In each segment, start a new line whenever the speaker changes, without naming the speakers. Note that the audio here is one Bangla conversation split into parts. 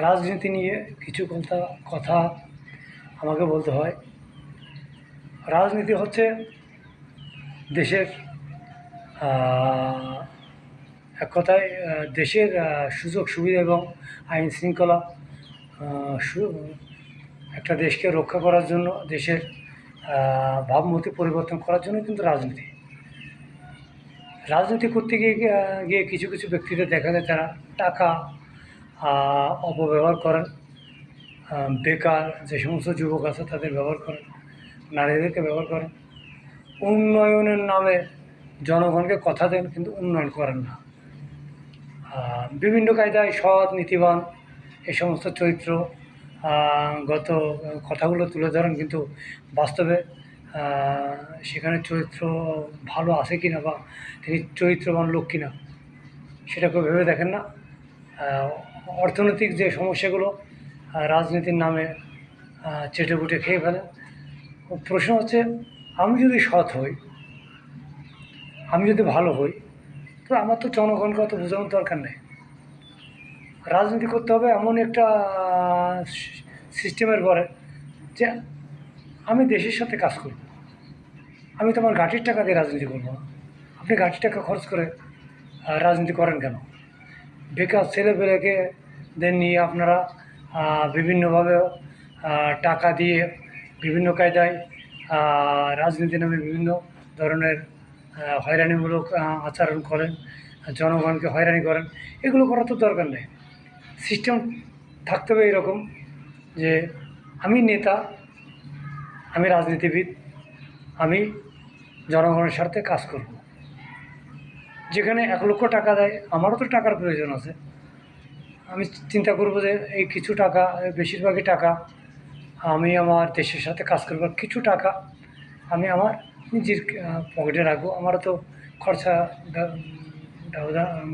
রাজনীতি নিয়ে কিছু কথা আমাকে বলতে হয়। রাজনীতি হচ্ছে দেশের এক কথায় দেশের সুযোগ সুবিধা এবং আইন শৃঙ্খলা একটা দেশকে রক্ষা করার জন্য, দেশের ভাবমূর্তি পরিবর্তন করার জন্য কিন্তু রাজনীতি করতে গিয়ে কিছু কিছু ব্যক্তিদের দেখা যায় তারা টাকা অপব্যবহার করেন, বেকার যে সমস্ত যুবক আছে তাদের ব্যবহার করেন, নারীদেরকে ব্যবহার করেন, উন্নয়নের নামে জনগণকে কথা দেন কিন্তু উন্নয়ন করেন না। বিভিন্ন কায়দায় সৎ নীতিবান এই সমস্ত চরিত্র গত কথাগুলো তুলে ধরেন, কিন্তু বাস্তবে সেখানে চরিত্র ভালো আছে কিনা বা তিনি চরিত্রবান লোক কিনা সেটা কেউ ভেবে দেখেন না। অর্থনৈতিক যে সমস্যাগুলো রাজনীতির নামে চেটেপুটে খেয়ে ফেলেন। প্রশ্ন হচ্ছে, আমি যদি সৎ হই, আমি যদি ভালো হই, তো আমার তো জনগণকে অত বোঝানোর দরকার নেই। রাজনীতি করতে হবে এমন একটা সিস্টেমের পরে যে আমি দেশের সাথে কাজ করব। আমি তোমার ঘাটির টাকা দিয়ে রাজনীতি করবো না। আপনি ঘাটির টাকা খরচ করে রাজনীতি করেন কেন? বেকার ছেলেপেলেকে নিয়ে আপনারা বিভিন্নভাবে টাকা দিয়ে বিভিন্ন কায়দায় রাজনীতি নামে বিভিন্ন ধরনের হয়রানিমূলক আচরণ করেন, জনগণকে হয়রানি করেন। এগুলো করার তো দরকার নেই। সিস্টেম থাকতে হবে এরকম যে আমি নেতা, আমি রাজনীতিবিদ, আমি জনগণের স্বার্থে কাজ করব। যেখানে 1 লক্ষ টাকা দেয়, আমারও তো টাকার প্রয়োজন আছে। আমি চিন্তা করব যে এই কিছু টাকা, বেশিরভাগই টাকা আমি আমার দেশের সাথে কাজ করব, কিছু টাকা আমি আমার নিজের পকেটে রাখবো। আমারও তো খরচা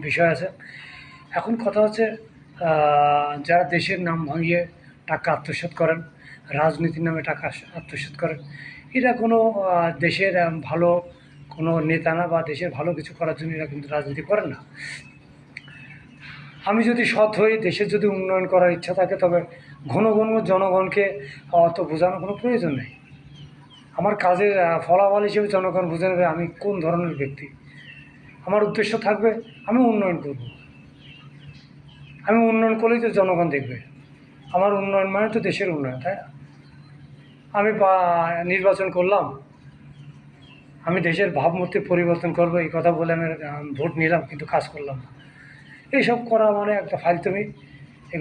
বিষয় আছে। এখন কথা হচ্ছে, যারা দেশের নাম ভাঙিয়ে টাকা আত্মসাৎ করেন, রাজনীতির নামে টাকা আত্মসাৎ করেন, এরা কোনো দেশের ভালো কোনো নেতা না, বা দেশের ভালো কিছু করার জন্য এরা কিন্তু রাজনীতি করেন না। আমি যদি সৎ হই, দেশের যদি উন্নয়ন করার ইচ্ছা থাকে, তবে ঘন ঘন জনগণকে অত বোঝানোর কোনো প্রয়োজন নেই। আমার কাজের ফলাফল হিসেবে জনগণ বুঝে নেবে আমি কোন ধরনের ব্যক্তি। আমার উদ্দেশ্য থাকবে আমি উন্নয়ন করব। আমি উন্নয়ন করলেই তো জনগণ দেখবে। আমার উন্নয়ন মানে তো দেশের উন্নয়ন, তাই না? আমি নির্বাচন করলাম, আমি দেশের ভাবমূর্তি পরিবর্তন করবো এই কথা বলে আমি ভোট নিলাম, কিন্তু কাজ করলাম না। এইসব করা মানে একটা ফালতুমি।